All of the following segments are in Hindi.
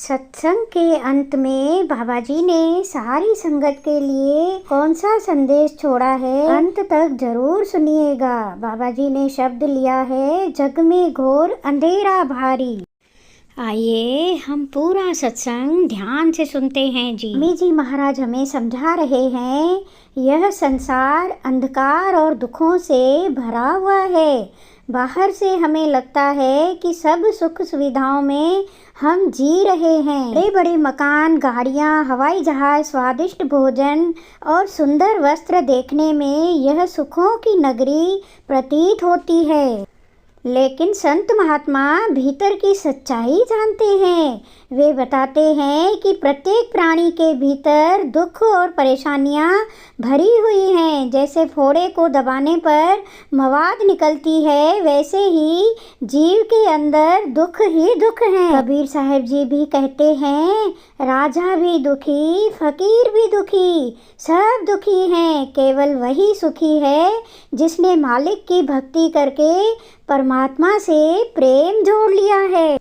सत्संग के अंत में बाबा जी ने सारी संगत के लिए कौन सा संदेश छोड़ा है, अंत तक जरूर सुनिएगा। बाबा जी ने शब्द लिया है, जग में घोर अंधेरा भारी। आइए हम पूरा सत्संग ध्यान से सुनते हैं जी। अम्मी जी महाराज हमें समझा रहे हैं, यह संसार अंधकार और दुखों से भरा हुआ है। बाहर से हमें लगता है कि सब सुख सुविधाओं में हम जी रहे हैं। बड़े बड़े मकान, गाड़ियाँ, हवाई जहाज, स्वादिष्ट भोजन और सुंदर वस्त्र देखने में यह सुखों की नगरी प्रतीत होती है। लेकिन संत महात्मा भीतर की सच्चाई जानते हैं। वे बताते हैं कि प्रत्येक प्राणी के भीतर दुख और परेशानियां भरी हुई हैं। जैसे फोड़े को दबाने पर मवाद निकलती है, वैसे ही जीव के अंदर दुख ही दुख हैं। कबीर साहब जी भी कहते हैं, राजा भी दुखी, फकीर भी दुखी, सब दुखी हैं। केवल वही सुखी है जिसने मालिक की भक्ति करके परमात्मा से प्रेम जोड़ लिया है।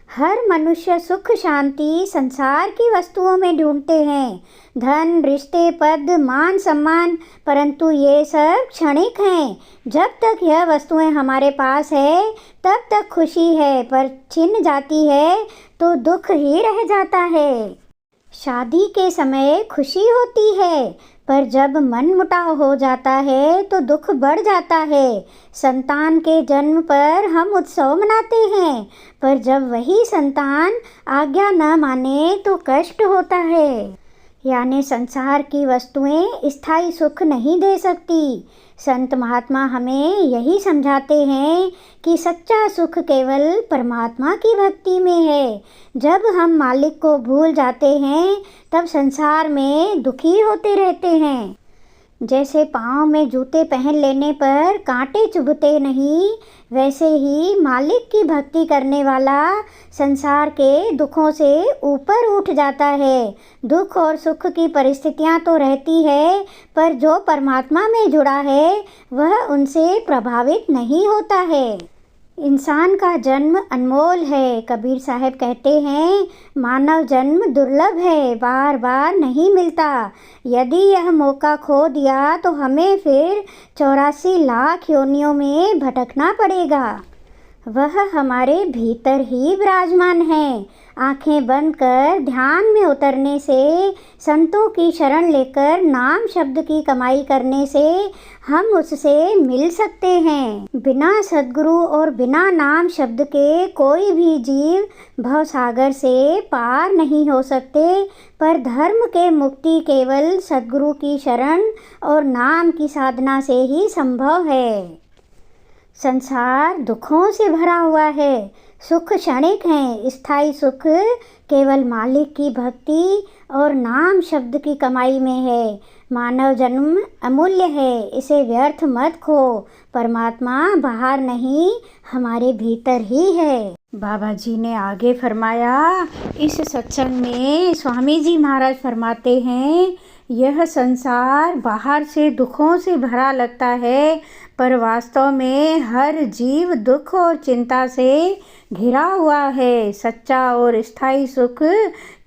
हर मनुष्य सुख शांति संसार की वस्तुओं में ढूंढते हैं, धन, रिश्ते, पद, मान, सम्मान, परंतु ये सब क्षणिक हैं। जब तक यह वस्तुएं हमारे पास है तब तक खुशी है, पर छिन जाती है तो दुख ही रह जाता है। शादी के समय खुशी होती है, पर जब मन मुटाव हो जाता है तो दुख बढ़ जाता है। संतान के जन्म पर हम उत्सव मनाते हैं, पर जब वही संतान आज्ञा न माने तो कष्ट होता है। यानी संसार की वस्तुएं स्थायी सुख नहीं दे सकती। संत महात्मा हमें यही समझाते हैं कि सच्चा सुख केवल परमात्मा की भक्ति में है। जब हम मालिक को भूल जाते हैं तब संसार में दुखी होते रहते हैं। जैसे पाँव में जूते पहन लेने पर कांटे चुभते नहीं, वैसे ही मालिक की भक्ति करने वाला संसार के दुखों से ऊपर उठ जाता है। दुख और सुख की परिस्थितियां तो रहती है, पर जो परमात्मा में जुड़ा है वह उनसे प्रभावित नहीं होता है। इंसान का जन्म अनमोल है। कबीर साहब कहते हैं, मानव जन्म दुर्लभ है, बार बार नहीं मिलता। यदि यह मौका खो दिया तो हमें फिर 84 लाख योनियों में भटकना पड़ेगा। वह हमारे भीतर ही विराजमान है। आंखें बंद कर ध्यान में उतरने से, संतों की शरण लेकर नाम शब्द की कमाई करने से हम उससे मिल सकते हैं। बिना सद्गुरु और बिना नाम शब्द के कोई भी जीव भवसागर से पार नहीं हो सकते, पर धर्म के मुक्ति केवल सद्गुरु की शरण और नाम की साधना से ही संभव है। संसार दुखों से भरा हुआ है। सुख क्षणिक है, स्थायी सुख केवल मालिक की भक्ति और नाम शब्द की कमाई में है। मानव जन्म अमूल्य है, इसे व्यर्थ मत खो। परमात्मा बाहर नहीं, हमारे भीतर ही है। बाबा जी ने आगे फरमाया, इस सत्संग में स्वामी जी महाराज फरमाते हैं, यह संसार बाहर से दुखों से भरा लगता है, पर वास्तव में हर जीव दुख और चिंता से घिरा हुआ है। सच्चा और स्थायी सुख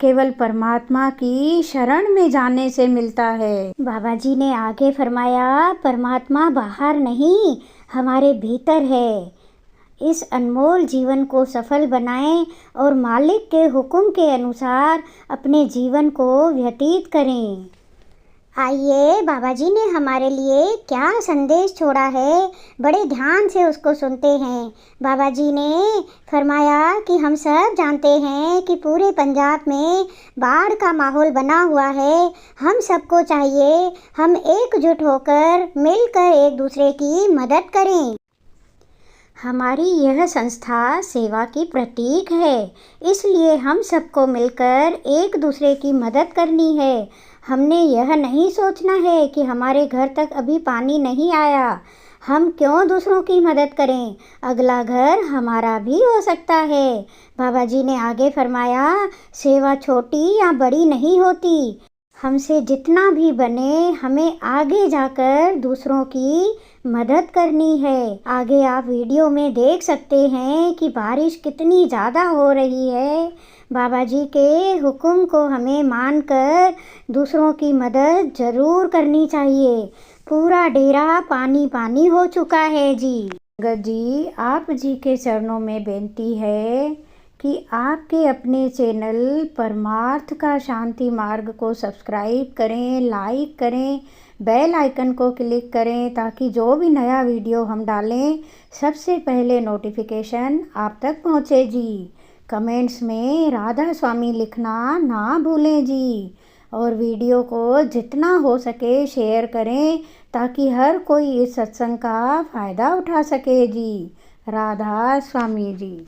केवल परमात्मा की शरण में जाने से मिलता है। बाबा जी ने आगे फरमाया, परमात्मा बाहर नहीं, हमारे भीतर है। इस अनमोल जीवन को सफल बनाएं और मालिक के हुक्म के अनुसार अपने जीवन को व्यतीत करें। आइए बाबा जी ने हमारे लिए क्या संदेश छोड़ा है, बड़े ध्यान से उसको सुनते हैं। बाबा जी ने फरमाया कि हम सब जानते हैं कि पूरे पंजाब में बाढ़ का माहौल बना हुआ है। हम सबको चाहिए हम एकजुट होकर मिलकर एक दूसरे की मदद करें। हमारी यह संस्था सेवा की प्रतीक है, इसलिए हम सबको मिलकर एक दूसरे की मदद करनी है। हमने यह नहीं सोचना है कि हमारे घर तक अभी पानी नहीं आया, हम क्यों दूसरों की मदद करें, अगला घर हमारा भी हो सकता है। बाबा जी ने आगे फरमाया, सेवा छोटी या बड़ी नहीं होती, हमसे जितना भी बने हमें आगे जाकर दूसरों की मदद करनी है। आगे आप वीडियो में देख सकते हैं कि बारिश कितनी ज़्यादा हो रही है। बाबा जी के हुक्म को हमें मानकर दूसरों की मदद जरूर करनी चाहिए। पूरा डेरा पानी पानी हो चुका है जी। संगत जी, आप जी के चरणों में बेनती है कि आपके अपने चैनल परमार्थ का शांति मार्ग को सब्सक्राइब करें, लाइक करें, बेल आइकन को क्लिक करें ताकि जो भी नया वीडियो हम डालें सबसे पहले नोटिफिकेशन आप तक पहुँचे जी। कमेंट्स में राधा स्वामी लिखना ना भूलें जी। और वीडियो को जितना हो सके शेयर करें ताकि हर कोई इस सत्संग का फ़ायदा उठा सके जी। राधा स्वामी जी।